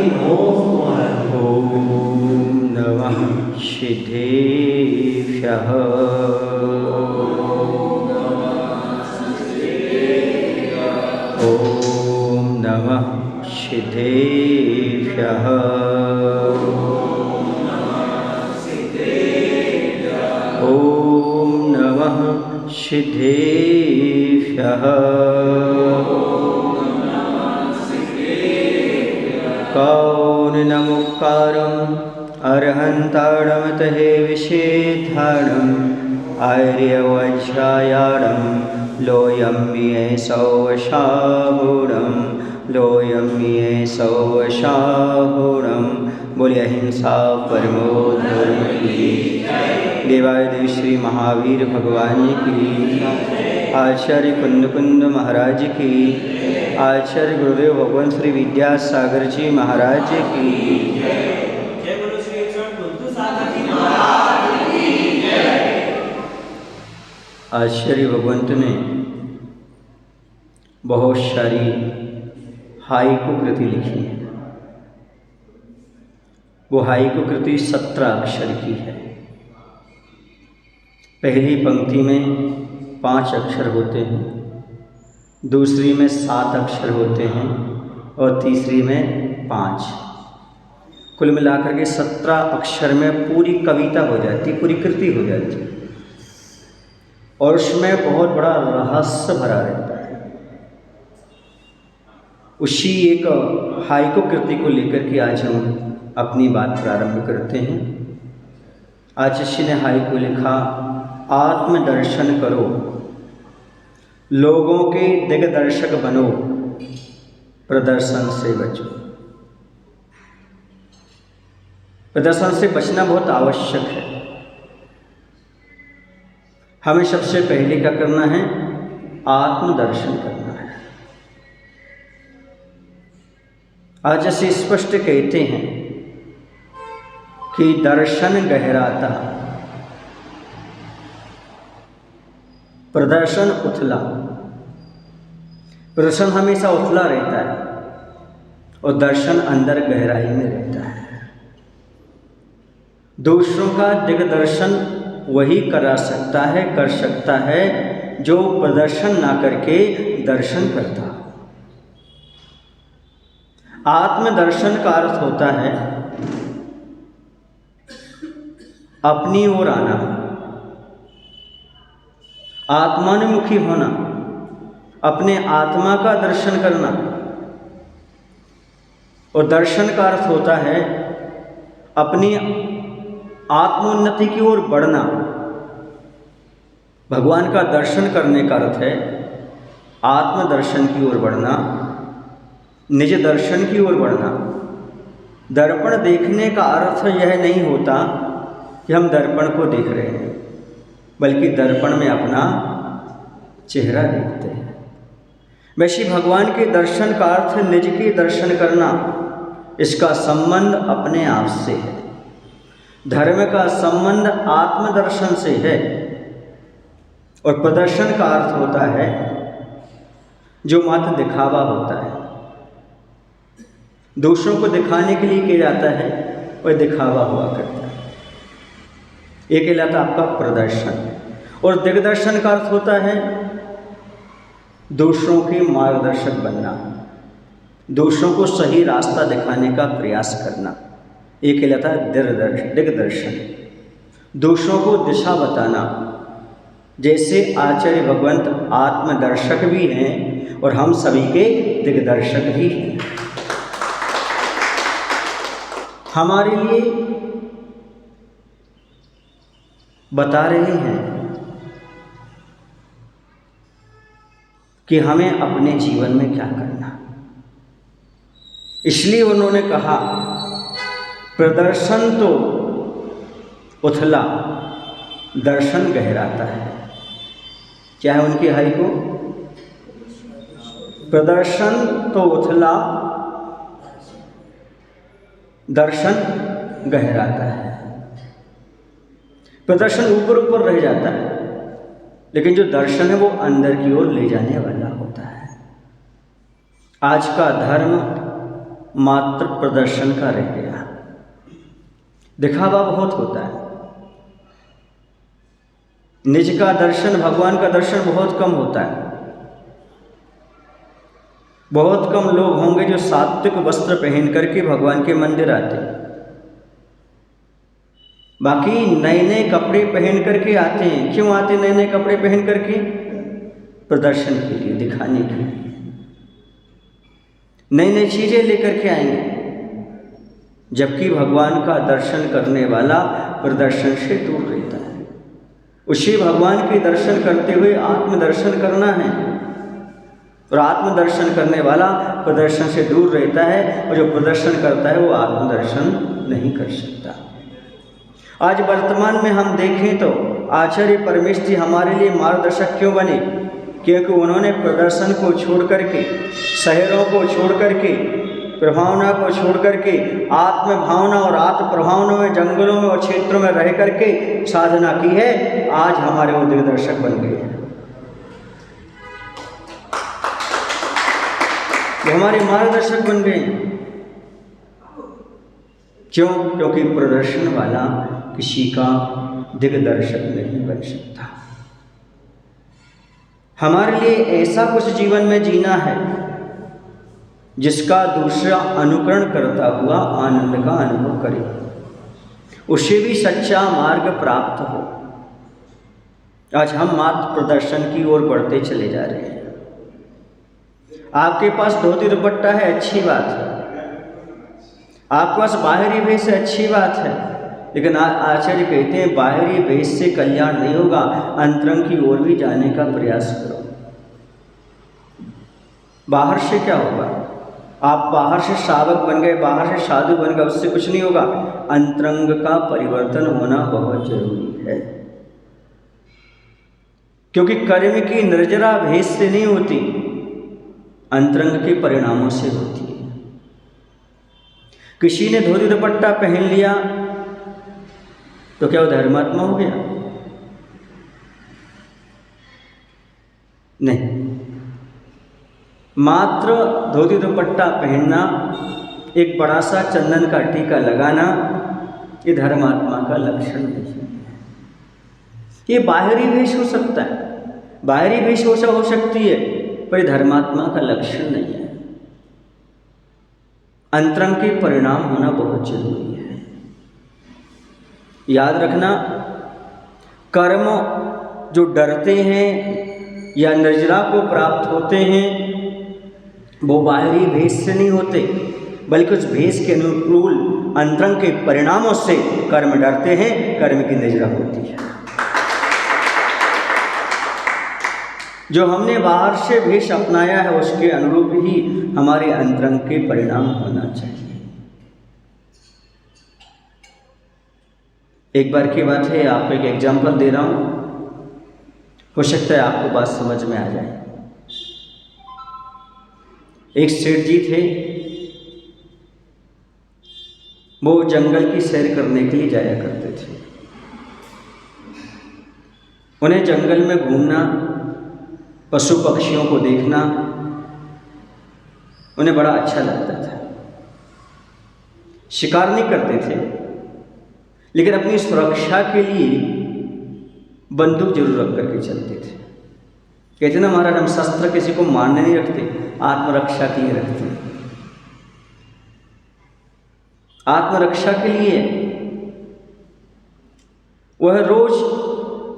ॐ नमः सिद्धेभ्यः। ॐ नमः सिद्धेभ्यः। ॐ नमः सिद्धेभ्यः। कौनमुक्कारम् अर्हन्ताडमतहे विषेधाडम् आर्यवज्रायाडं लोयं ये सौवशाहूढं लोयं ये सौवशाहूढं। बोलिए अहिंसा परमो धर्म की। देवादिदेव श्री महावीर भगवान की, आचार्य कुंद महाराज की, आचार्य गुरुदेव भगवान श्री विद्यासागर जी महाराज की। आचार्य भगवंत ने बहुत सारी हाइकु कृति लिखी है। वो हाइकु कृति 17 अक्षर की है। पहली पंक्ति में 5 अक्षर होते हैं, दूसरी में 7 अक्षर होते हैं और तीसरी में 5। कुल मिलाकर के 17 अक्षर में पूरी कविता हो जाती, पूरी कृति हो जाती और उसमें बहुत बड़ा रहस्य भरा रहता है। उसी एक हाइकु कृति को लेकर के आज हम अपनी बात प्रारंभ करते हैं। आज इसी ने हाइकु लिखा, आत्मदर्शन करो, लोगों के दिग्दर्शक बनो, प्रदर्शन से बचो। प्रदर्शन से बचना बहुत आवश्यक है। हमें सबसे पहले क्या करना है? आत्मदर्शन करना है। आज ऐसे स्पष्ट कहते हैं कि दर्शन गहराता, प्रदर्शन उथला। प्रदर्शन हमेशा उथला रहता है और दर्शन अंदर गहराई में रहता है। दूसरों का दिग्दर्शन वही कर सकता है जो प्रदर्शन ना करके दर्शन करता। आत्मदर्शन का अर्थ होता है अपनी ओर आना, आत्मानुमुखी होना, अपने आत्मा का दर्शन करना। और दर्शन का अर्थ होता है अपनी आत्मोन्नति की ओर बढ़ना। भगवान का दर्शन करने का अर्थ है आत्मदर्शन की ओर बढ़ना, निज दर्शन की ओर बढ़ना। दर्पण देखने का अर्थ यह नहीं होता कि हम दर्पण को देख रहे हैं, बल्कि दर्पण में अपना चेहरा देखते हैं। वैसे भगवान के दर्शन का अर्थ निज के दर्शन करना। इसका संबंध अपने आप से है। धर्म का संबंध आत्मदर्शन से है। और प्रदर्शन का अर्थ होता है जो मात्र दिखावा होता है, दूसरों को दिखाने के लिए किया जाता है और दिखावा हुआ करता है। ये कहलाता आपका प्रदर्शन। और दिग्दर्शन का अर्थ होता है दूसरों के मार्गदर्शक बनना, दूसरों को सही रास्ता दिखाने का प्रयास करना। ये कहलाता है दिग्दर्शन। दूसरों को दिशा बताना। जैसे आचार्य भगवंत आत्मदर्शक भी हैं और हम सभी के दिग्दर्शक भी हैं। हमारे लिए बता रहे हैं कि हमें अपने जीवन में क्या करना। इसलिए उन्होंने कहा प्रदर्शन तो उथला, दर्शन गहराता है। क्या है उनकी हाई को? प्रदर्शन तो उथला, दर्शन गहराता है। प्रदर्शन ऊपर ऊपर रह जाता है, लेकिन जो दर्शन है वो अंदर की ओर ले जाने वाला होता है। आज का धर्म मात्र प्रदर्शन का रह गया। दिखावा बहुत होता है, निज का दर्शन, भगवान का दर्शन बहुत कम होता है। बहुत कम लोग होंगे जो सात्विक वस्त्र पहन करके भगवान के मंदिर आते हैं। बाकी नए नए कपड़े पहन करके आते हैं। क्यों आते नए नए कपड़े पहन करके? प्रदर्शन के लिए, दिखाने के लिए। नई नई चीजें लेकर के आएंगे, जबकि भगवान का दर्शन करने वाला प्रदर्शन से दूर रहता है। उसी भगवान के दर्शन करते हुए आत्मदर्शन करना है, और आत्मदर्शन करने वाला प्रदर्शन से दूर रहता है, और जो प्रदर्शन करता है वो आत्मदर्शन नहीं कर सकता। आज वर्तमान में हम देखें तो आचार्य परमेश जी हमारे लिए मार्गदर्शक क्यों बने? क्योंकि उन्होंने प्रदर्शन को छोड़ करके, शहरों को छोड़ करके, प्रभावना को छोड़ करके आत्म भावना और आत्म प्रभावना में, जंगलों में और क्षेत्रों में रह करके साधना की है। आज हमारे वो दिग्दर्शक बन गए हैं, वो हमारे मार्गदर्शक बन गए हैं। क्यों? क्योंकि प्रदर्शन वाला किसी का दिग्दर्शक नहीं बन सकता। हमारे लिए ऐसा कुछ जीवन में जीना है जिसका दूसरा अनुकरण करता हुआ आनंद का अनुभव करे, उसे भी सच्चा मार्ग प्राप्त हो। आज हम मात्र प्रदर्शन की ओर बढ़ते चले जा रहे हैं। आपके पास धोती दुपट्टा है, अच्छी बात है। आपके पास बाहरी वेश है, अच्छी बात है। लेकिन आचार्य कहते हैं बाहरी वेश से कल्याण नहीं होगा, अंतरंग की ओर भी जाने का प्रयास करो। बाहर से क्या होगा? आप बाहर से श्रावक बन गए, बाहर से साधु बन गए, उससे कुछ नहीं होगा। अंतरंग का परिवर्तन होना बहुत जरूरी है, क्योंकि कर्म की निर्जरा भेष से नहीं होती, अंतरंग के परिणामों से होती है। किसी ने धोती दुपट्टा पहन लिया तो क्या वो धर्मात्मा हो गया? नहीं। मात्र धोती दुपट्टा पहनना, एक बड़ा सा चंदन का टीका लगाना, ये धर्मात्मा का लक्षण नहीं है। ये बाहरी वेश हो सकता है, बाहरी वेशभूषा हो सकती है, पर धर्मात्मा का लक्षण नहीं है। अंतरंग के परिणाम होना बहुत जरूरी है। याद रखना, कर्म जो डरते हैं या निर्जरा को प्राप्त होते हैं वो बाहरी भेष से नहीं होते, बल्कि उस भेष के अनुकूल अंतरंग के परिणामों से कर्म डरते हैं, कर्म की निर्जरा होती है। जो हमने बाहर से भेष अपनाया है उसके अनुरूप ही हमारे अंतरंग के परिणाम होना चाहिए। एक बार की बात है, आपको एक एग्जाम्पल दे रहा हूँ, हो सकता है आपको बात समझ में आ जाए। एक सेठ जी थे, वो जंगल की सैर करने के लिए जाया करते थे। उन्हें जंगल में घूमना, पशु पक्षियों को देखना उन्हें बड़ा अच्छा लगता था। शिकार नहीं करते थे, लेकिन अपनी सुरक्षा के लिए बंदूक जरूर रख करके चलते थे। कहते ना महाराज, हम शस्त्र किसी को मारने नहीं रखते, आत्मरक्षा के लिए रखते हैं। आत्मरक्षा के लिए वह रोज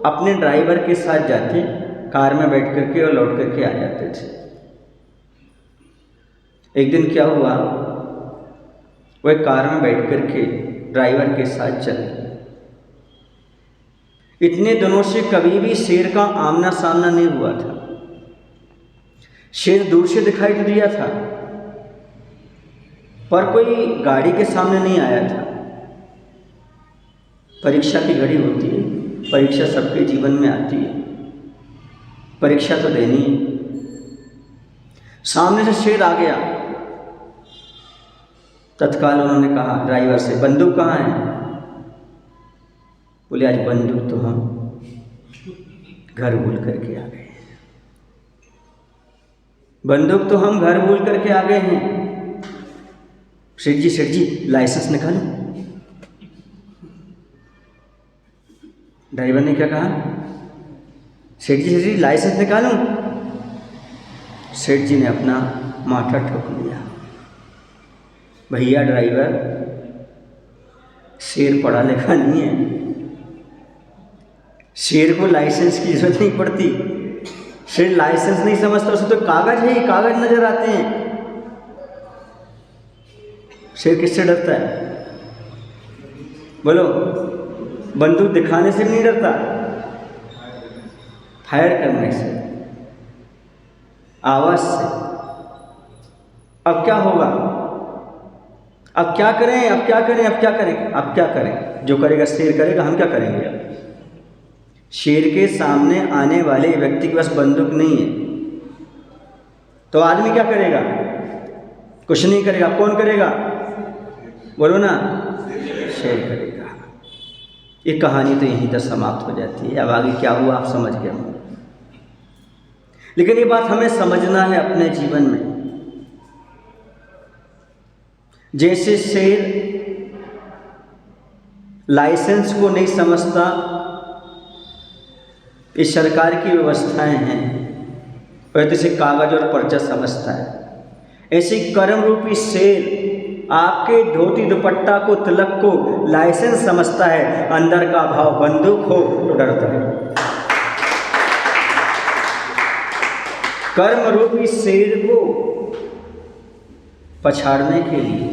अपने ड्राइवर के साथ जाते, कार में बैठ करके और लौट करके आ जाते थे। एक दिन क्या हुआ, वह कार में बैठ करके ड्राइवर के साथ चले। इतने दिनों से कभी भी शेर का आमना सामना नहीं हुआ था। शेर दूर से दिखाई तो दिया था, पर कोई गाड़ी के सामने नहीं आया था। परीक्षा की घड़ी होती है, परीक्षा सबके जीवन में आती है, परीक्षा तो देनी है। सामने से शेर आ गया, तत्काल उन्होंने कहा ड्राइवर से, बंदूक कहाँ है? बोले आज बंदूक तो हम घर भूल करके आ गए, बंदूक तो हम घर भूल करके आ गए हैं। सेठ जी लाइसेंस निकालो। ड्राइवर ने क्या कहा, सेठ जी लाइसेंस निकालूं। सेठ जी ने अपना माथा ठोक लिया, भैया ड्राइवर, शेर पढ़ा लिखा नहीं है, शेर को लाइसेंस की जरूरत नहीं पड़ती। शेर लाइसेंस नहीं समझता, उसे तो कागज है, कागज नजर आते हैं। शेर किससे डरता है बोलो? बंदूक दिखाने से नहीं डरता, फायर करने से, आवाज से। अब क्या होगा? अब क्या करें, अब क्या करें, अब क्या करें, अब क्या करें? जो करेगा शेर करेगा, हम क्या करेंगे? अब शेर के सामने आने वाले व्यक्ति के पास बंदूक नहीं है तो आदमी क्या करेगा? कुछ नहीं करेगा। कौन करेगा बोलो ना? शेर करेगा। ये कहानी तो यहीं तक समाप्त हो जाती है। अब आगे क्या हुआ आप समझ गए होंगे, लेकिन ये बात हमें समझना है अपने जीवन में। जैसे शेर लाइसेंस को नहीं समझता, ये सरकार की व्यवस्थाएं हैं, वैसे से कागज और पर्चा समझता है, ऐसे कर्म रूपी शेर आपके धोती दुपट्टा को, तिलक को लाइसेंस समझता है। अंदर का भाव बंदूक हो तो डरता है। कर्म रूपी शेर को पछाड़ने के लिए,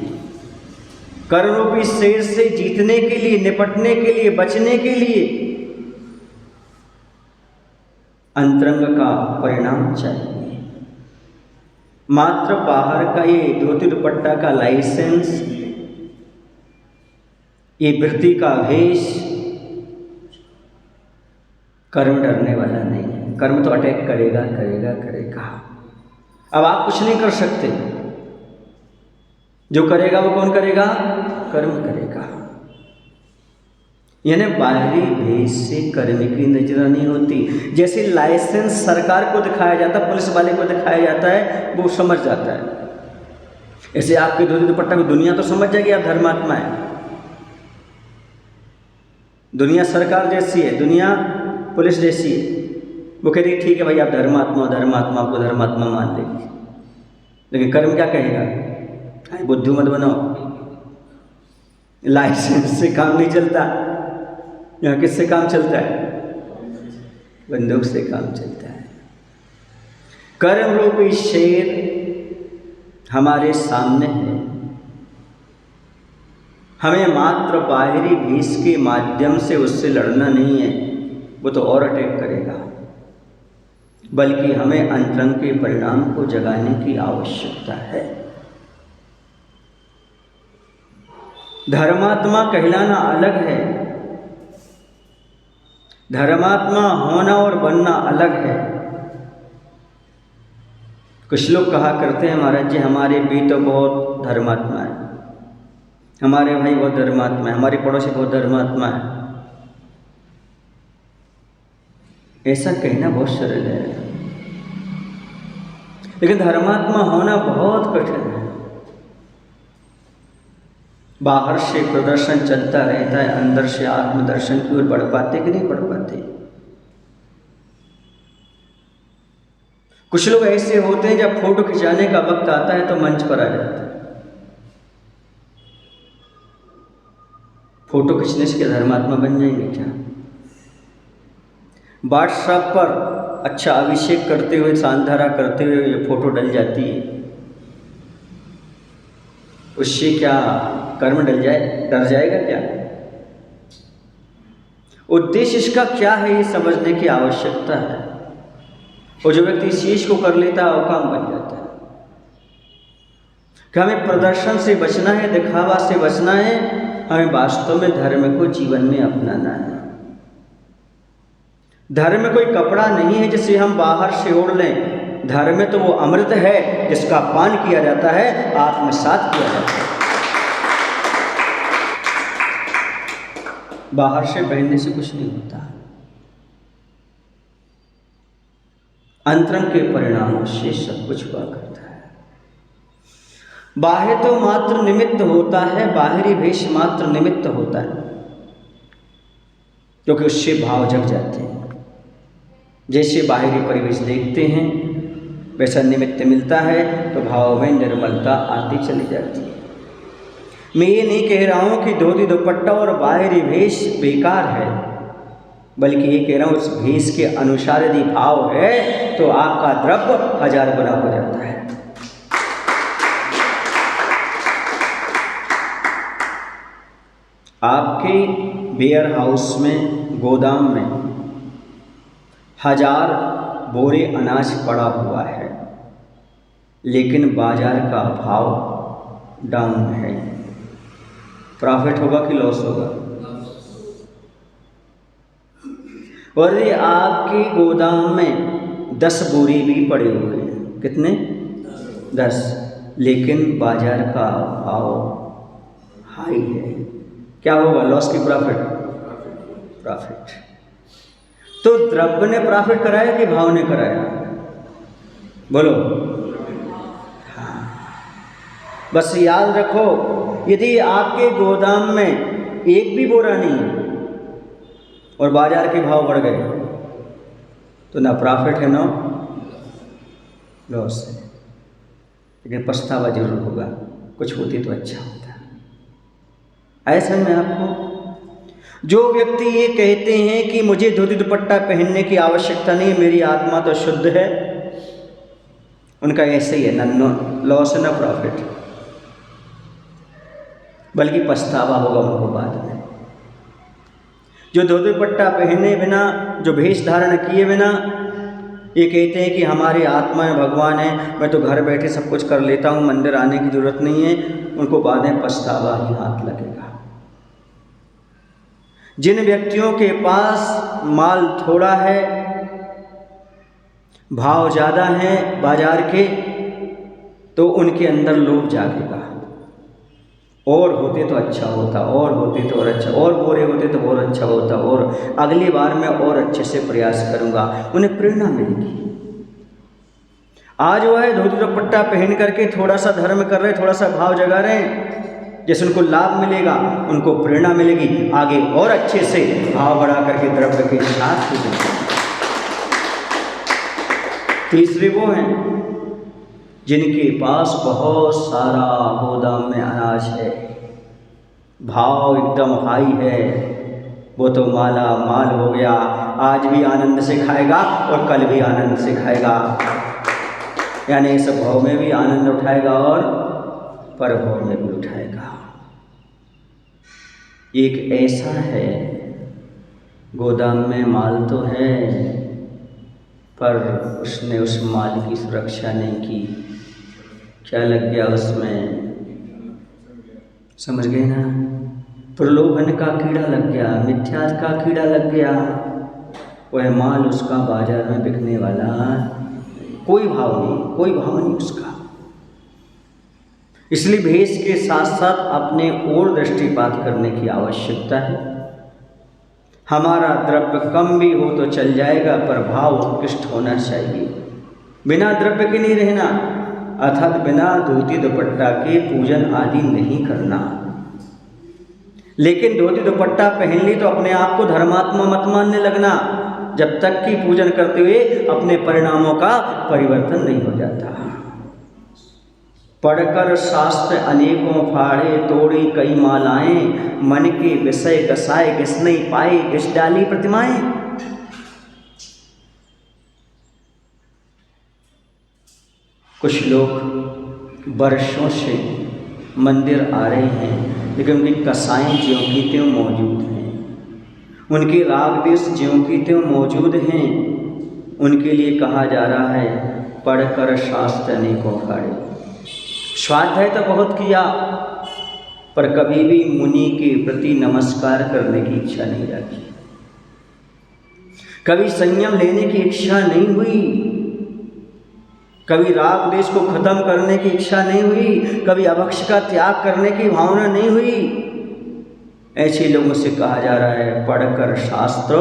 कर्म रूपी शेर से जीतने के लिए, निपटने के लिए, बचने के लिए अंतरंग का परिणाम चाहिए। मात्र बाहर का ये धोती दुपट्टा का लाइसेंस, ये वृत्ति का भेष कर्म डरने वाला नहीं है। कर्म तो अटैक करेगा करेगा करेगा। अब आप कुछ नहीं कर सकते, जो करेगा वो कौन करेगा? कर्म करेगा। यानी बाहरी भेष से कर्म की निगरानी होती। जैसे लाइसेंस सरकार को दिखाया जाता है, पुलिस वाले को दिखाया जाता है, वो समझ जाता है। ऐसे आपके धोती दुपट्टा में दुनिया तो समझ जाएगी आप धर्मात्मा है। दुनिया सरकार जैसी है, दुनिया पुलिस जैसी है। वो कह रही ठीक है भाई आप धर्मात्मा, धर्मात्मा आपको धर्मात्मा मान लेगी, लेकिन कर्म क्या कहेगा? बुद्धू मत बनाओ, लाइसेंस से काम नहीं चलता। यहाँ किससे काम चलता है? बंदूक से काम चलता है। कर्म रूपी शेर हमारे सामने है। हमें मात्र बाहरी भेष के माध्यम से उससे लड़ना नहीं है, वो तो और अटैक करेगा, बल्कि हमें अंतरंग के परिणाम को जगाने की आवश्यकता है। धर्मात्मा कहलाना अलग है, धर्मात्मा होना और बनना अलग है। कुछ लोग कहा करते हैं महाराज जी हमारे भी तो बहुत धर्मात्मा है, हमारे भाई बहुत धर्मात्मा है, हमारे पड़ोसी बहुत धर्मात्मा है। ऐसा कहना बहुत सरल है, लेकिन धर्मात्मा होना बहुत कठिन है। बाहर से प्रदर्शन चलता रहता है, अंदर से आत्मदर्शन की ओर बढ़ पाते कि नहीं बढ़ पाते। कुछ लोग ऐसे होते हैं जब फोटो खिंचाने का वक्त आता है तो मंच पर आ जाते हैं। फोटो खींचने से क्या धर्मात्मा बन जाएंगे क्या? व्हाट्सएप पर अच्छा अभिषेक करते हुए, सांधारा करते हुए ये फोटो डल जाती है, उससे क्या कर्म डल जाए, डर जाएगा क्या? उद्देश्य इसका क्या है ये समझने की आवश्यकता है। और जो व्यक्ति इस चीज को कर लेता है वो काम बन जाता है कि हमें प्रदर्शन से बचना है, दिखावा से बचना है, हमें वास्तव में धर्म को जीवन में अपनाना है। धर्म कोई कपड़ा नहीं है जिसे हम बाहर से ओढ़ लें। धर्म तो वो अमृत है जिसका पान किया जाता है, आत्मसात किया जाता है। बाहर से पहनने से कुछ नहीं होता, अंतरंग के परिणामों से सब कुछ हुआ करता है। बाह्य तो मात्र निमित्त होता है, बाहरी भेष मात्र निमित्त होता है, क्योंकि उससे भाव जग जाते हैं। जैसे बाहरी परिवेश देखते हैं वैसा निमित्त मिलता है तो भाव में निर्मलता आती चली जाती है। मैं ये नहीं कह रहा हूँ कि धोती दुपट्टा और बाहरी भेष बेकार है, बल्कि ये कह रहा हूँ उस भेष के अनुसार यदि भाव है तो आपका द्रव्य 1000 गुना हो जाता है। आपके वेयर हाउस में, गोदाम में 1000 बोरे अनाज पड़ा हुआ है, लेकिन बाजार का भाव डाउन है, प्रॉफिट होगा कि लॉस होगा? और यदि आपके गोदाम में 10 बोरे भी पड़े हुए हैं, कितने? 10, लेकिन बाजार का भाव हाई है, क्या होगा? लॉस की प्रॉफिट? प्रॉफिट। तो द्रव्य ने प्रॉफिट कराया कि भाव ने कराया? बोलो। हाँ, बस याद रखो, यदि आपके गोदाम में एक भी बोरा नहीं है और बाजार के भाव बढ़ गए तो ना प्रॉफिट है ना लॉस है, लेकिन पछतावा जरूर होगा, कुछ होती तो अच्छा होता। ऐसा में आपको जो व्यक्ति ये कहते हैं कि मुझे धोती दुपट्टा पहनने की आवश्यकता नहीं, मेरी आत्मा तो शुद्ध है, उनका ऐसे ही है, ना लॉस है ना प्रॉफिट, बल्कि पछतावा होगा उनको बाद में। जो धोती दुपट्टा पहने बिना, जो भेष धारण किए बिना ये कहते हैं कि हमारी आत्मा में भगवान है, मैं तो घर बैठे सब कुछ कर लेता हूँ, मंदिर आने की जरूरत नहीं है, उनको बाद में पछतावा ही हाथ लगेगा। जिन व्यक्तियों के पास माल थोड़ा है, भाव ज़्यादा हैं बाजार के, तो उनके अंदर लोभ जागेगा, और होते तो अच्छा होता, और होते तो और अच्छा, और बोरे होते तो और अच्छा होता, और अगली बार मैं और अच्छे से प्रयास करूंगा, उन्हें प्रेरणा मिलेगी। आज वो है धोती दुपट्टा पहन करके थोड़ा सा धर्म कर रहे, थोड़ा सा भाव जगा रहे हैं, जैसे उनको लाभ मिलेगा, उनको प्रेरणा मिलेगी, आगे और अच्छे से भाव बढ़ा करके द्रव्य के साथ ही देंगे। तीसरे वो हैं जिनके पास बहुत सारा गोदाम में अनाज है, भाव एकदम हाई है, वो तो माला माल हो गया, आज भी आनंद से खाएगा और कल भी आनंद से खाएगा, यानी इस भाव में भी आनंद उठाएगा और परभाव में भी उठाएगा। एक ऐसा है गोदाम में माल तो है, पर उसने उस माल की सुरक्षा नहीं की, क्या लग गया उसमें? समझ गए ना? प्रलोभन का कीड़ा लग गया, मिथ्या का कीड़ा लग गया, वह माल उसका बाजार में बिकने वाला, कोई भाव नहीं, कोई भाव नहीं उसका। इसलिए भेष के साथ साथ अपने ओर दृष्टिपात करने की आवश्यकता है। हमारा द्रव्य कम भी हो तो चल जाएगा, पर भाव उत्कृष्ट होना चाहिए, बिना द्रव्य के नहीं रहना, अर्थात बिना धोती दुपट्टा के पूजन आदि नहीं करना। लेकिन धोती दुपट्टा पहन ली तो अपने आप को धर्मात्मा मत मानने लगना, जब तक कि पूजन करते हुए अपने परिणामों का परिवर्तन नहीं हो जाता। पढ़कर शास्त्र अनेकों फाड़े, तोड़ी कई मालाएं, मन के विषय गसाए घिस नहीं पाए, घिस डाली प्रतिमाएं। कुछ लोग वर्षों से मंदिर आ रहे हैं, लेकिन उनकी कसाएं ज्यों की त्यों मौजूद हैं, उनके राग देश ज्यों की त्यों मौजूद हैं। उनके लिए कहा जा रहा है पढ़कर शास्त्र अनेकों फाड़े। स्वाध्याय तो बहुत किया, पर कभी भी मुनि के प्रति नमस्कार करने की इच्छा नहीं जाती, कभी संयम लेने की इच्छा नहीं हुई, कभी राग देश को खत्म करने की इच्छा नहीं हुई, कभी अभक्ष का त्याग करने की भावना नहीं हुई। ऐसे लोगों से कहा जा रहा है पढ़कर शास्त्र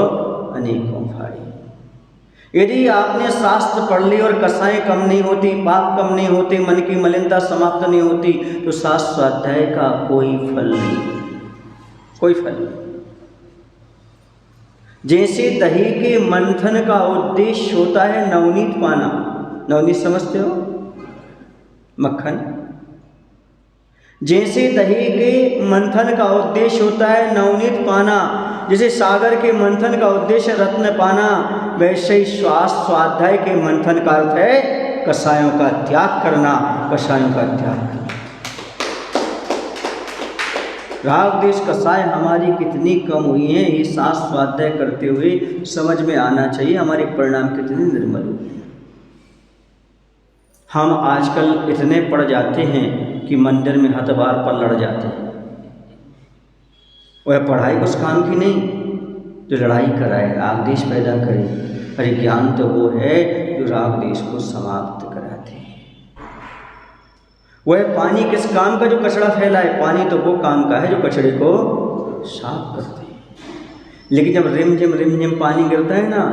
अनेकों फाड़े। यदि आपने शास्त्र पढ़ ली और कसाएं कम नहीं होती, पाप कम नहीं होते, मन की मलिनता समाप्त नहीं होती, तो शास्त्र स्वाध्याय का कोई फल नहीं, कोई फल नहीं। जैसे दही के मंथन का उद्देश्य होता है नवनीत पाना, नवनीत समझते हो, मक्खन। जैसे दही के मंथन का उद्देश्य होता है नवनीत पाना, जैसे सागर के मंथन का उद्देश्य रत्न पाना, वैसे ही स्वाध्याय के मंथन का अर्थ है कषायों का त्याग करना, कषायों का त्याग करना। राग द्वेष कषाय हमारी कितनी कम हुई है, ये शास्त्र स्वाध्याय करते हुए समझ में आना चाहिए हमारे परिणाम कितने निर्मल हुए हैं। हम आजकल इतने पड़ जाते हैं कि मंदिर में हथ बार पर लड़ जाते हैं। वह पढ़ाई उस काम की नहीं जो लड़ाई कराए, राग द्वेष पैदा करे। अरे ज्ञान तो वो है जो राग द्वेष को समाप्त कराते हैं। वह पानी किस काम का जो कचरा फैलाए, पानी तो वो काम का है जो कचरे को साफ करते हैं। लेकिन जब रिमझिम पानी गिरता है ना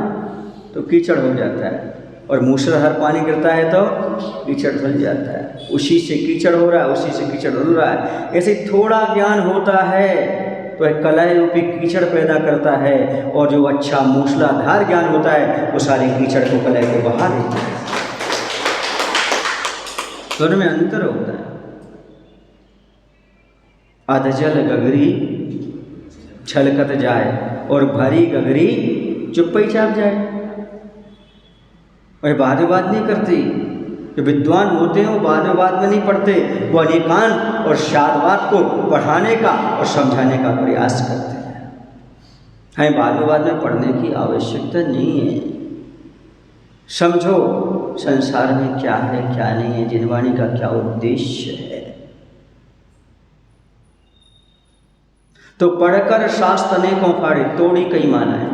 तो कीचड़ हो जाता है, और मूसलाधार पानी गिरता है तो कीचड़ धुल जाता है। उसी से कीचड़ हो रहा है, उसी से कीचड़ धुल रहा है। ऐसे थोड़ा ज्ञान होता है तो एक कलह रूपी कीचड़ पैदा करता है, और जो अच्छा मूसलाधार ज्ञान होता है वो सारे कीचड़ को कलह को बहा देता है। दोनों में अंतर होता है। अधजल गगरी छलकत जाए और भरी गगरी चुप ही चाप जाए। वह वाद विवाद नहीं करती। जो विद्वान होते हैं वो वाद विवाद में नहीं पढ़ते, वो अनेकांत और शादवाद को बढ़ाने का और समझाने का प्रयास करते हैं। हमें वाद विवाद में पढ़ने की आवश्यकता नहीं है। समझो संसार में क्या है क्या नहीं है, जिनवाणी का क्या उद्देश्य है। तो पढ़कर शास्त्र अनेकों फाड़े, तोड़ी कई मालाएं।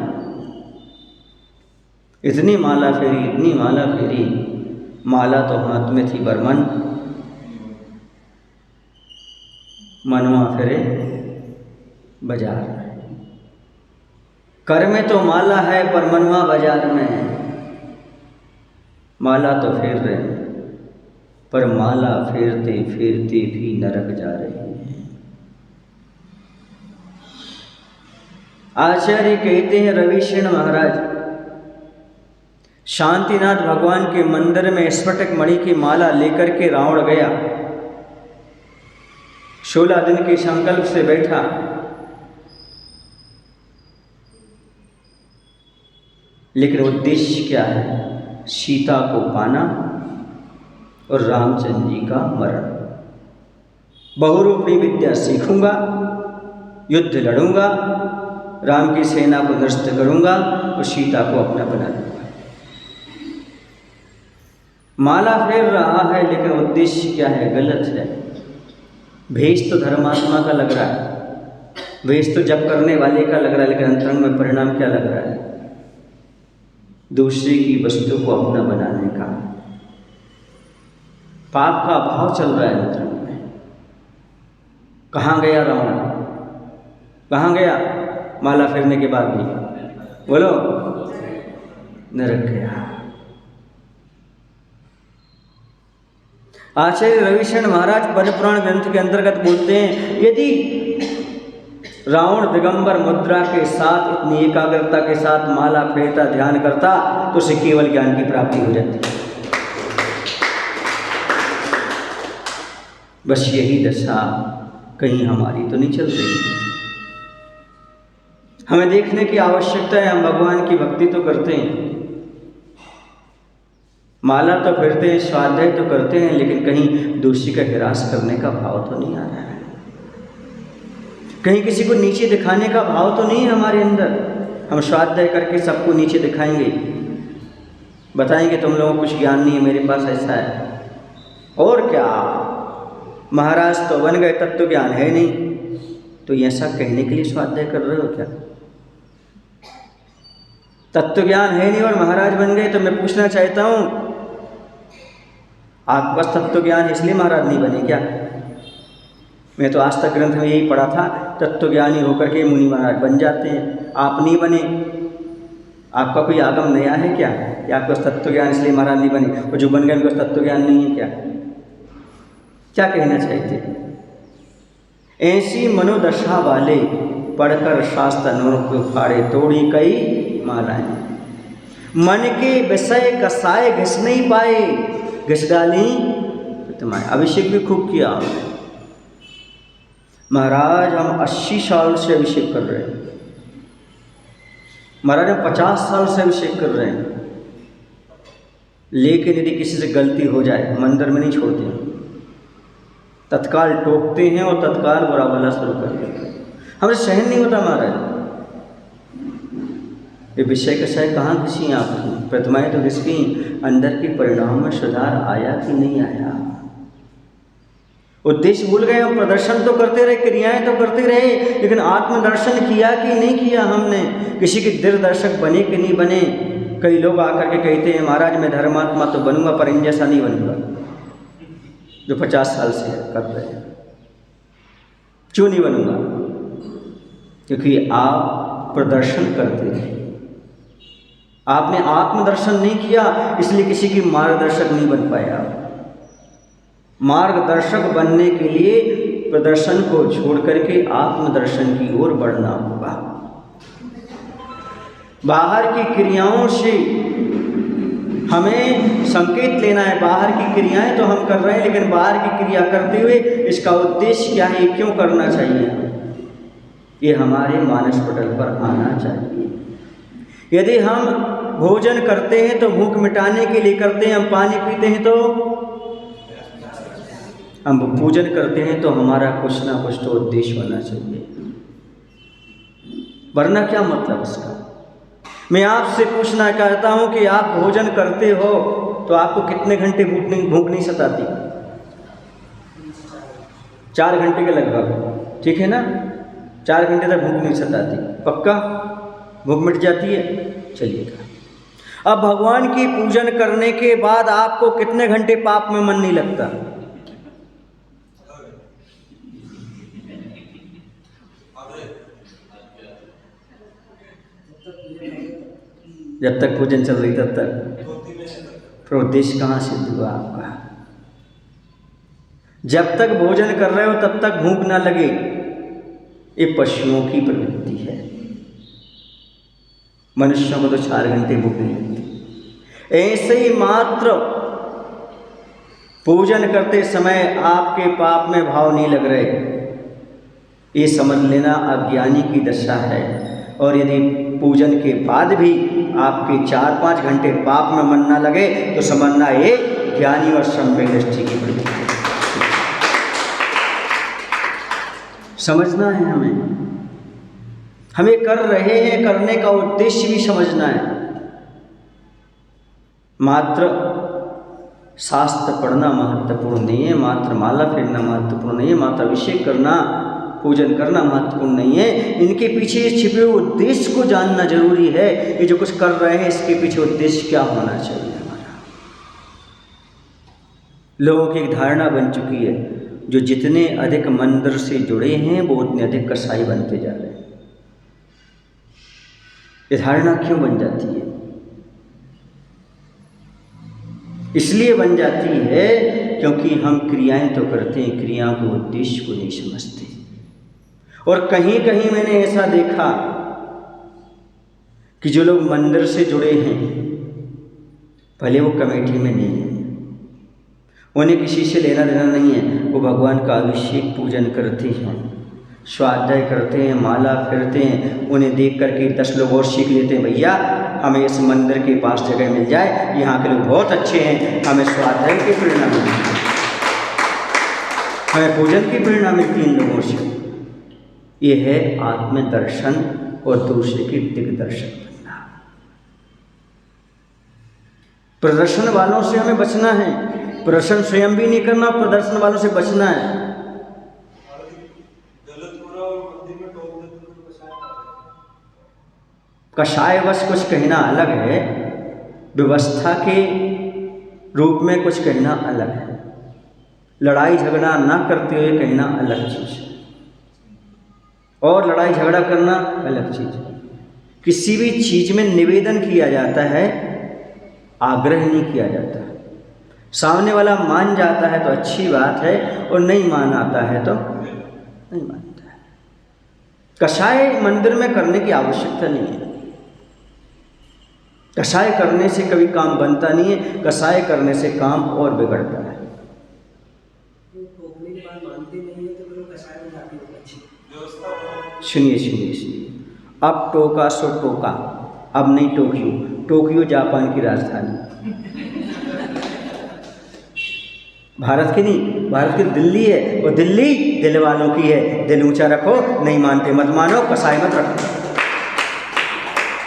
इतनी माला फेरी, इतनी माला फेरी, माला तो हाथ में थी बरमन, मनवा फिरे बाजार में। कर में तो माला है पर मनवा बाजार में है। माला तो फेर रहे हैं पर माला फेरते फेरते भी नरक जा रहे हैं। आचार्य कहते हैं रविशेन महाराज, शांतिनाथ भगवान के मंदिर में स्फटिक मणि की माला लेकर के रावण गया। 16 दिन के संकल्प से बैठा। लेकिन उद्देश्य क्या है? सीता को पाना और रामचंद्र जी का मरण। बहुरूपी विद्या सीखूंगा, युद्ध लड़ूंगा, राम की सेना को नष्ट करूंगा और सीता को अपना बना लूंगा। माला फेर रहा है लेकिन उद्देश्य क्या है? गलत है। भेष तो धर्मात्मा का लग रहा है, भेष तो जप करने वाले का लग रहा है, लेकिन अंतरंग में परिणाम क्या लग रहा है? दूसरे की वस्तु को अपना बनाने का। पाप का भाव चल रहा है अंतरंग में। कहाँ गया रावण? कहाँ गया माला फेरने के बाद भी? बोलो, नरक गया। आचार्य रविशेन महाराज पद्म पुराण ग्रंथ के अंतर्गत बोलते हैं, यदि रावण दिगंबर मुद्रा के साथ इतनी एकाग्रता के साथ माला फेरता, ध्यान करता, तो उसे केवल ज्ञान की प्राप्ति हो जाती। बस यही दशा कहीं हमारी तो नहीं चल रही। हमें देखने की आवश्यकता है। हम भगवान की भक्ति तो करते हैं, माला तो फिरते हैं, स्वाध्याय तो करते हैं, लेकिन कहीं दूसरी का हिरास करने का भाव तो नहीं आ रहा है। कहीं किसी को नीचे दिखाने का भाव तो नहीं है हमारे अंदर। हम स्वाध्याय करके सबको नीचे दिखाएंगे, बताएंगे तुम लोगों को कुछ ज्ञान नहीं है, मेरे पास ऐसा है। और क्या, महाराज तो बन गए, तत्व ज्ञान है नहीं, तो ऐसा कहने के लिए स्वाध्याय कर रहे हो क्या? तत्व ज्ञान है नहीं और महाराज बन गए, तो मैं पूछना चाहता हूँ, आपके पास तत्व ज्ञान इसलिए महाराज नहीं बने क्या? मैं तो आज तक ग्रंथ में यही पढ़ा था, तत्वज्ञानी होकर के मुनि महाराज बन जाते हैं। आप नहीं बने, आपका कोई आगम नया है क्या? कि आपको तत्व ज्ञान इसलिए महाराज नहीं बने, और जो बन गए उनको तत्व ज्ञान नहीं है क्या कहना चाहिए? ऐसी मनोदशा वाले पढ़कर शास्त्र नूर उखाड़े, तोड़ी कई मालाएं, मन के विषय कसाए घिस नहीं पाए, घिस डाली तुम्हारे। अभिषेक भी खूब किया आपने महाराज, हम 80 साल से अभिषेक कर रहे हैं महाराज, हम 50 साल से अभिषेक कर रहे हैं, लेकिन यदि किसी से गलती हो जाए मंदिर में नहीं छोड़ते हैं, तत्काल टोकते हैं और तत्काल बुरा भला शुरू कर देते हैं। हमें सहन नहीं होता महाराज। ये विषय कषय कहाँ किसी आपकी प्रतिमाएं तो किसकी, अंदर के परिणाम में सुधार आया कि नहीं आया? उद्देश्य भूल गए हम। प्रदर्शन तो करते रहे, क्रियाएं तो करते रहे, लेकिन आत्मदर्शन किया कि नहीं किया हमने? किसी के दिव्य दर्शक बने कि नहीं बने? कई लोग आकर के कहते हैं महाराज मैं धर्मात्मा तो बनूंगा पर इन जैसा नहीं बनूंगा, जो 50 साल से कर रहे हैं। क्यों नहीं बनूंगा? क्योंकि आप प्रदर्शन करते रहे, आपने आत्मदर्शन नहीं किया, इसलिए किसी की मार्गदर्शक नहीं बन पाया। मार्गदर्शक बनने के लिए प्रदर्शन को छोड़ करके आत्मदर्शन की ओर बढ़ना होगा। बाहर की क्रियाओं से हमें संकेत लेना है। बाहर की क्रियाएं तो हम कर रहे हैं, लेकिन बाहर की क्रिया करते हुए इसका उद्देश्य क्या है, क्यों करना चाहिए, ये हमारे मानस पटल पर आना चाहिए। यदि हम भोजन करते हैं तो भूख मिटाने के लिए करते हैं, हम पानी पीते हैं तो हम पूजन करते हैं, तो हमारा कुछ ना कुछ तो उद्देश्य होना चाहिए, वरना क्या मतलब इसका? मैं आपसे पूछना चाहता हूं कि आप भोजन करते हो तो आपको कितने घंटे भूख नहीं सताती? 4 घंटे के लगभग, ठीक है ना? 4 घंटे तक भूख नहीं सताती, पक्का भूख मिट जाती है। चलिएगा, अब भगवान की पूजन करने के बाद आपको कितने घंटे पाप में मन नहीं लगता? जब तक पूजन चल रही तब तक। फिर उद्देश्य कहाँ सिद्ध हुआ आपका? जब तक भोजन कर रहे हो तब तक भूख ना लगे, ये पशुओं की प्रवृत्ति है। मनुष्यों को तो 4 घंटे भूख नहीं लगती। ऐसे ही मात्र पूजन करते समय आपके पाप में भाव नहीं लग रहे, ये समझ लेना अज्ञानी की दशा है। और यदि पूजन के बाद भी आपके 4-5 घंटे पाप में मन ना लगे तो समझना ये ज्ञानी और सम्यक दृष्टि की प्रवृत्ति है। समझना है हमें कर रहे हैं, करने का उद्देश्य भी समझना है। मात्र शास्त्र पढ़ना महत्वपूर्ण नहीं है, मात्र माला फेरना महत्वपूर्ण नहीं है, मात्र अभिषेक करना, पूजन करना महत्वपूर्ण नहीं है। इनके पीछे छिपे हुए उद्देश्य को जानना जरूरी है। ये जो कुछ कर रहे हैं इसके पीछे उद्देश्य क्या होना चाहिए हमारा? लोगों की एक धारणा बन चुकी है, जो जितने अधिक मंदिर से जुड़े हैं वो उतने अधिक कसाई बनते जा रहे हैं। ये धारणा क्यों बन जाती है? इसलिए बन जाती है क्योंकि हम क्रियाएं तो करते हैं, क्रियाओं के उद्देश्य को नहीं समझते। और कहीं कहीं मैंने ऐसा देखा कि जो लोग मंदिर से जुड़े हैं, भले वो कमेटी में नहीं है, उन्हें किसी से लेना देना नहीं है, वो भगवान का अभिषेक पूजन करते हैं, स्वाध्याय करते हैं, माला फेरते हैं। उन्हें देख करके 10 लोग और सीख लेते हैं, भैया हमें इस मंदिर के पास जगह मिल जाए, यहाँ के लोग बहुत अच्छे हैं, हमें स्वाध्याय की प्रेरणा मिलती है, हमें पूजन की प्रेरणा मिलती है इन लोगों से। ये है आत्मदर्शन और दूसरे की दिग्दर्शन बनना। प्रदर्शन वालों से हमें बचना है, प्रदर्शन स्वयं भी नहीं करना, प्रदर्शन वालों से बचना है। कषायवश कुछ कहना अलग है, व्यवस्था के रूप में कुछ कहना अलग है, लड़ाई झगड़ा ना करते हुए कहना अलग चीज़ है, और लड़ाई झगड़ा करना अलग चीज़ है। किसी भी चीज़ में निवेदन किया जाता है आग्रह नहीं किया जाता। सामने वाला मान जाता है तो अच्छी बात है, और नहीं मान आता है तो नहीं मानता है। कषाय मंदिर में करने की आवश्यकता नहीं है। कषाय करने से कभी काम बनता नहीं है, कषाय करने से काम और बिगड़ता है। सुनिए सुनिए सुनिए, अब टोका सो टोका, अब नहीं टोक्यो। टोक्यो जापान की राजधानी, भारत की नहीं, भारत की दिल्ली है, और दिल्ली दिल वालों की है। दिल ऊंचा रखो, नहीं मानते मत मानो, कसाई मत रखो,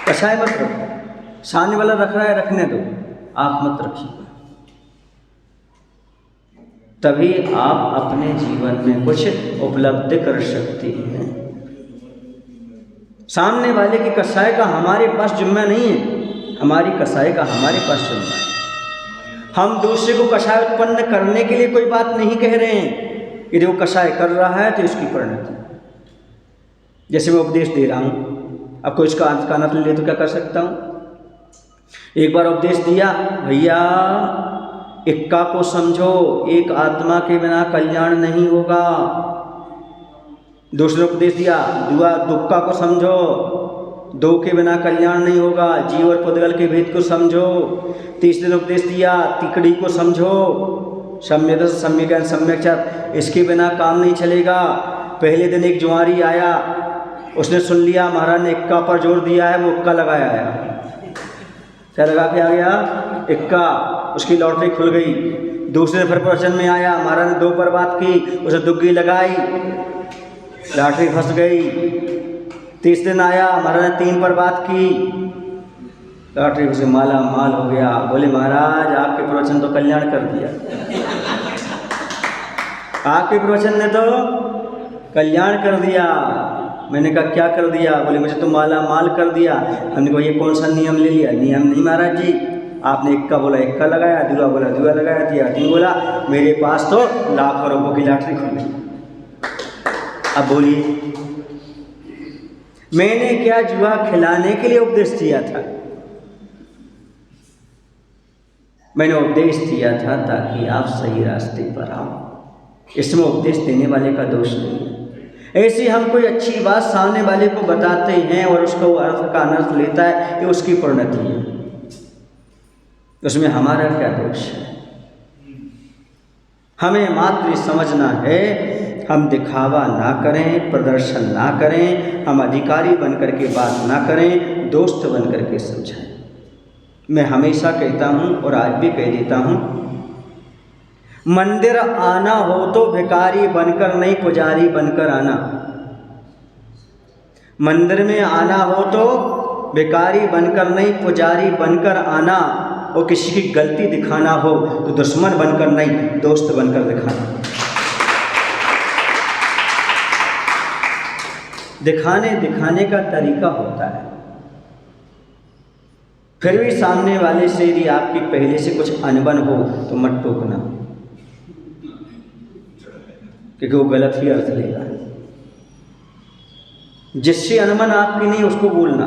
कसाई मत रखो। सामने वाला रख रहा है, रखने दो, आप मत रखिए। तभी आप अपने जीवन में कुछ उपलब्धि कर सकते हैं। सामने वाले की कसाई का हमारे पास जिम्मा नहीं है, हमारी कसाई का हमारे पास जिम्मा है। हम दूसरे को कषाय उत्पन्न करने के लिए कोई बात नहीं कह रहे हैं। यदि वो कषाय कर रहा है तो इसकी परिणति, जैसे मैं उपदेश दे रहा हूँ, अब कोई इसका कानत ले तो क्या कर सकता हूँ। एक बार उपदेश दिया, भैया इक्का को समझो, एक आत्मा के बिना कल्याण नहीं होगा। दूसरा उपदेश दिया, दुक्का को समझो, दो के बिना कल्याण नहीं होगा, जीव और पुद्गल के भेद को समझो। तीसरे दिन उपदेश दिया, तिकड़ी को समझो, सम्यक सम्यक सम्यक, इसके बिना काम नहीं चलेगा। पहले दिन एक जुआरी आया, उसने सुन लिया महाराज ने इक्का पर जोर दिया है, वो इक्का लगाया आया। क्या लगा के आ गया? इक्का। उसकी लॉटरी खुल गई। दूसरे फिर प्रवचन में आया, महाराज ने दो पर बात की, उसे दुग्गी लगाई, लॉटरी फंस गई। तीसरे दिन आया, महाराज ने 3 पर बात की, लॉटरी से माला माल हो गया। बोले महाराज आपके प्रवचन तो कल्याण कर दिया, आपके प्रवचन ने तो कल्याण कर दिया। मैंने कहा क्या कर दिया? बोले मुझे तो माला माल कर दिया। हमने कहा ये कौन सा नियम ले लिया? नियम नहीं महाराज जी, आपने इक्का बोला इक्का लगाया, दुआ बोला दुआ लगाया, दिया तीन बोला, मेरे पास तो लाखों रुपयों की लॉटरी खुल गई। अब बोलिए मैंने क्या जुआ खिलाने के लिए उपदेश दिया था? मैंने उपदेश दिया था ताकि आप सही रास्ते पर आओ। इसमें उपदेश देने वाले का दोष नहीं है। ऐसी हम कोई अच्छी बात सामने वाले को बताते हैं और उसको अर्थ का अनर्थ लेता है, ये उसकी परिणति है, उसमें हमारा क्या दोष है? हमें मात्र समझना है, हम दिखावा ना करें, प्रदर्शन ना करें, हम अधिकारी बनकर के बात ना करें, दोस्त बनकर के समझाएं। मैं हमेशा कहता हूँ और आज भी कह देता हूँ, मंदिर आना हो तो भिखारी बनकर नहीं, पुजारी बनकर आना। मंदिर में आना हो तो भिखारी बनकर नहीं, पुजारी बनकर आना। और किसी की गलती दिखाना हो तो दुश्मन बनकर नहीं, दोस्त बनकर दिखाना। दिखाने का तरीका होता है। फिर भी सामने वाले से यदि आपकी पहले से कुछ अनबन हो तो मत टोकना, क्योंकि वो गलत ही अर्थ लेगा। जिससे अनबन आपकी नहीं उसको बोलना,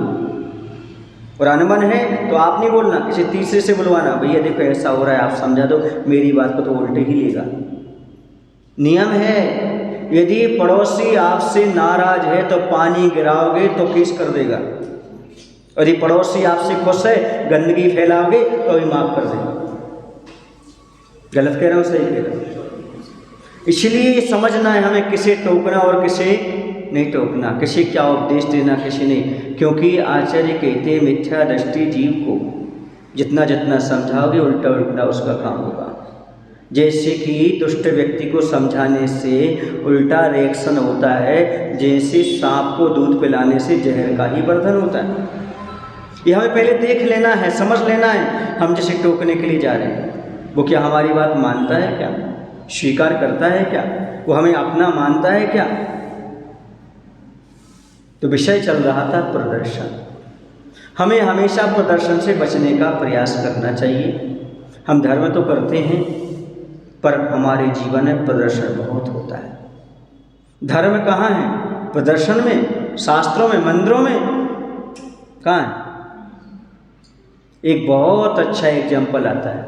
और अनबन है तो आप नहीं बोलना, किसी तीसरे से बुलवाना, भैया देखो ऐसा हो रहा है आप समझा दो, मेरी बात को तो उल्टे ही लेगा। नियम है, यदि पड़ोसी आपसे नाराज है तो पानी गिराओगे तो केस कर देगा, और यदि पड़ोसी आपसे खुश है, गंदगी फैलाओगे तो भी माफ कर देगा। गलत कह रहा हूँ सही कह रहा हूँ? इसलिए समझना है हमें किसे टोकना और किसे नहीं टोकना, किसे क्या उपदेश देना, किसी नहीं। क्योंकि आचार्य कहते हैं मिथ्या दृष्टि जीव को जितना जितना समझाओगे उल्टा उल्टा उसका काम होगा। जैसे कि दुष्ट व्यक्ति को समझाने से उल्टा रिएक्शन होता है, जैसे सांप को दूध पिलाने से जहर का ही वर्धन होता है। ये हमें पहले देख लेना है, समझ लेना है। हम जिसे टोकने के लिए जा रहे हैं वो क्या हमारी बात मानता है क्या, स्वीकार करता है क्या, वो हमें अपना मानता है क्या? तो विषय चल रहा था प्रदर्शन। हमें हमेशा प्रदर्शन से बचने का प्रयास करना चाहिए। हम धर्म तो करते हैं पर हमारे जीवन में प्रदर्शन बहुत होता है। धर्म कहाँ है? प्रदर्शन में, शास्त्रों में, मंदिरों में, कहाँ है? एक बहुत अच्छा एग्जाम्पल आता है।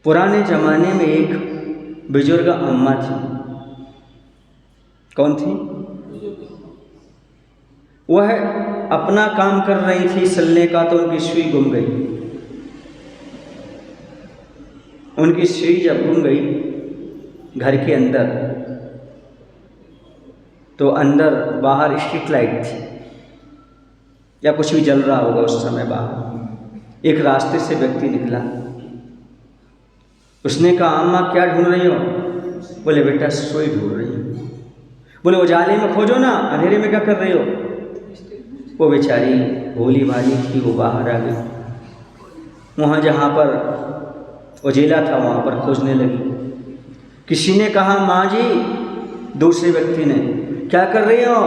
पुराने ज़माने में एक बुजुर्ग अम्मा थी। कौन थी? वह अपना काम कर रही थी सिलने का, तो उनकी सुई गुम गई। उनकी सुई जब गुम गई घर के अंदर, तो अंदर बाहर स्ट्रीट लाइट थी या कुछ भी जल रहा होगा उस समय बाहर। एक रास्ते से व्यक्ति निकला, उसने कहा अम्मा क्या ढूंढ रही हो? बोले बेटा सुई ढूंढ रही हूँ। बोले उजाले में खोजो ना, अंधेरे में क्या कर रही हो? वो बेचारी भोली भाली थी, वो बाहर आ गई। वहाँ जहाँ पर उजेला था वहाँ पर खोजने लगी। किसी ने कहा माँ जी, दूसरे व्यक्ति ने, क्या कर रही हो?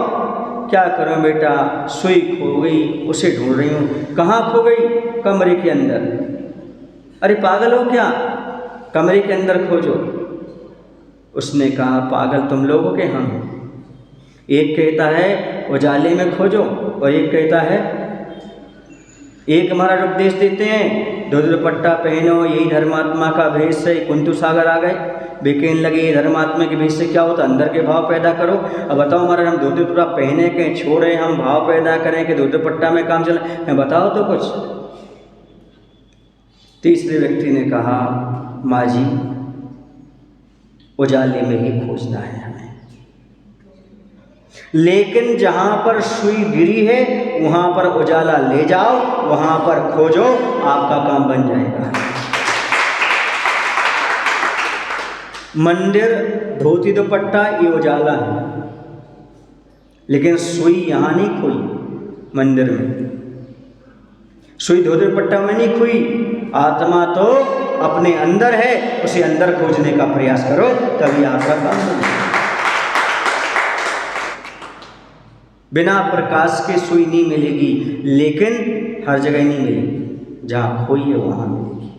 क्या करूं बेटा, सुई खो गई, उसे ढूंढ रही हूँ। कहाँ खो गई? कमरे के अंदर। अरे पागल हो क्या, कमरे के अंदर खोजो। उसने कहा पागल तुम लोग हो के हम? एक कहता है उजाले में खोजो और एक कहता है, एक हमारा उपदेश देते हैं धोती दुपट्टा पहनो, यही धर्मात्मा का भेष है। कुंतु सागर आ गए, बेकेन लगे धर्मात्मा के भेष से क्या होता? अंदर के भाव पैदा करो। अब बताओ हमारा हम धोती दुपट्टा पहने के छोड़े, हम भाव पैदा करें कि धोती दुपट्टा में काम चले? बताओ तो कुछ। तीसरे व्यक्ति ने कहा माँ जी उजाले में ही खोजना है हमें, लेकिन जहां पर सुई गिरी है वहां पर उजाला ले जाओ, वहां पर खोजो, आपका काम बन जाएगा। मंदिर धोती दुपट्टा ये उजाला है, लेकिन सुई यहां नहीं खोई। मंदिर में सुई धोती दुपट्टा में नहीं खोई। आत्मा तो अपने अंदर है, उसे अंदर खोजने का प्रयास करो, तभी आपका काम बनेगा। बिना प्रकाश के सुई नहीं मिलेगी, लेकिन हर जगह नहीं मिलेगी। जहां खोई है वहां मिलेगी,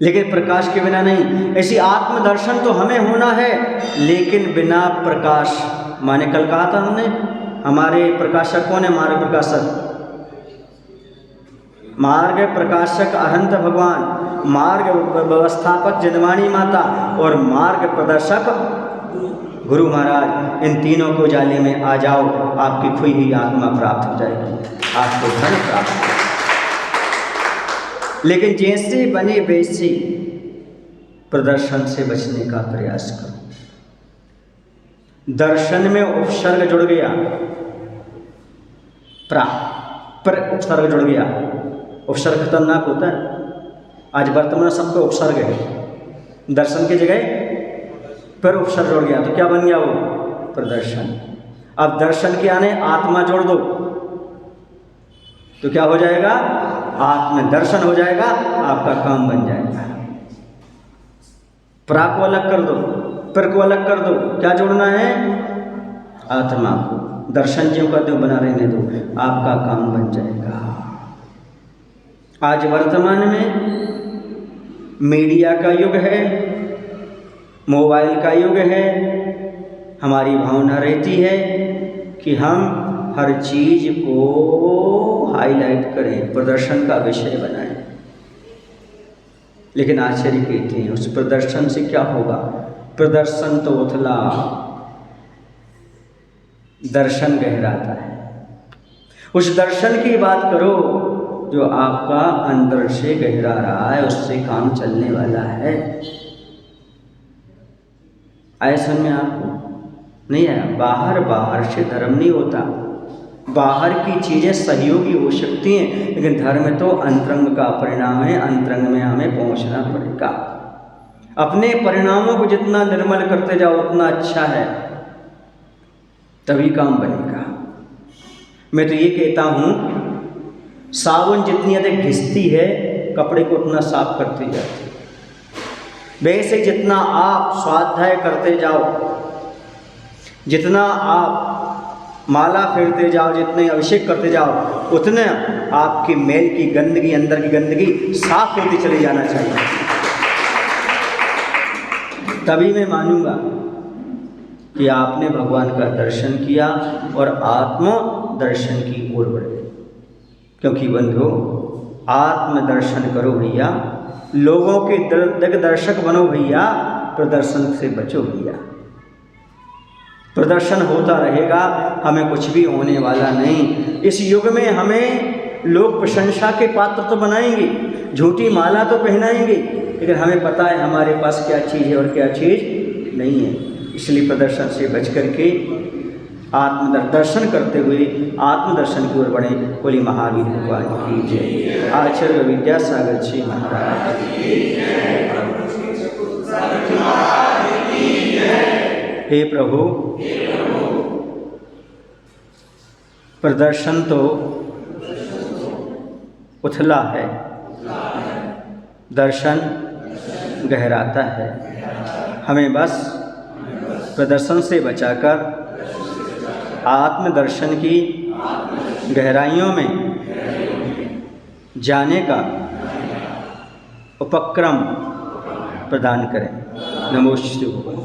लेकिन प्रकाश के बिना नहीं। ऐसी आत्मदर्शन तो हमें होना है, लेकिन बिना प्रकाश। माने कल कहा था हमने, हमारे प्रकाशक कौन है? मार्ग प्रकाशक, मार्ग प्रकाशक अहंत भगवान, मार्ग व्यवस्थापक जन्मानी माता और मार्ग प्रदर्शक गुरु महाराज। इन तीनों को उजाले में आ जाओ, आपकी खोई हुई आत्मा प्राप्त हो जाएगी, आपको धन प्राप्त हो। लेकिन जैसे बने वैसे प्रदर्शन से बचने का प्रयास करो। दर्शन में उपसर्ग जुड़ गया, पर उपसर्ग जुड़ गया। उपसर्ग खतरनाक होता है। आज वर्तमान शब्द उपसर्ग है, दर्शन की जगह पर उपसर्ग जोड़ गया तो क्या बन गया? वो प्रदर्शन। अब दर्शन के आने आत्मा जोड़ दो तो क्या हो जाएगा? आत्मा दर्शन हो जाएगा, आपका काम बन जाएगा। प्रा को अलग कर दो, पर को अलग कर दो, क्या जोड़ना है? आत्मा को। दर्शन ज्यों का त्यों बना रहने दो, आपका काम बन जाएगा। आज वर्तमान में मीडिया का युग है, मोबाइल का युग है। हमारी भावना रहती है कि हम हर चीज को हाईलाइट करें, प्रदर्शन का विषय बनाएं। लेकिन आश्चर्य कहते हैं उस प्रदर्शन से क्या होगा? प्रदर्शन तो उथला, दर्शन गहराता है। उस दर्शन की बात करो जो आपका अंदर से गहरा रहा है, उससे काम चलने वाला है। आए समझ में आपको? नहीं आया? बाहर से धर्म नहीं होता। बाहर की चीज़ें सहयोगी हो सकती हैं, लेकिन धर्म तो अंतरंग का परिणाम है। अंतरंग में हमें पहुंचना पड़ेगा। अपने परिणामों को जितना निर्मल करते जाओ उतना अच्छा है, तभी काम बनेगा। मैं तो ये कहता हूँ, साबुन जितनी अधिक घिसती है कपड़े को उतना साफ करती जाती है। वैसे जितना आप स्वाध्याय करते जाओ, जितना आप माला फेरते जाओ, जितने अभिषेक करते जाओ, उतने आपकी मैल की गंदगी, अंदर की गंदगी साफ होती चली जाना चाहिए। तभी मैं मानूंगा। कि आपने भगवान का दर्शन किया और आत्म दर्शन की ओर बढ़े। क्योंकि बंधु, आत्म दर्शन करो भैया, लोगों के दिग्दर्शक बनो भैया, प्रदर्शन से बचो भैया। प्रदर्शन होता रहेगा, हमें कुछ भी होने वाला नहीं। इस युग में हमें लोग प्रशंसा के पात्र तो बनाएंगे, झूठी माला तो पहनाएंगे, लेकिन हमें पता है हमारे पास क्या चीज़ है और क्या चीज़ नहीं है। इसलिए प्रदर्शन से बच करके आत्मदर्शन करते हुए आत्मदर्शन की ओर बढ़े। बोली महावीर भगवान की जय। आचार्य विद्यासागर जी महाराज की जय। हे प्रभु, प्रदर्शन तो उथला है, दर्शन गहराता है। हमें बस प्रदर्शन से बचाकर आत्मदर्शन की गहराइयों में जाने का उपक्रम प्रदान करें। नमो शिवाय।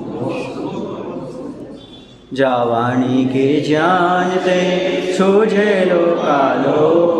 जावाणी के जानते सूझे लो कालो।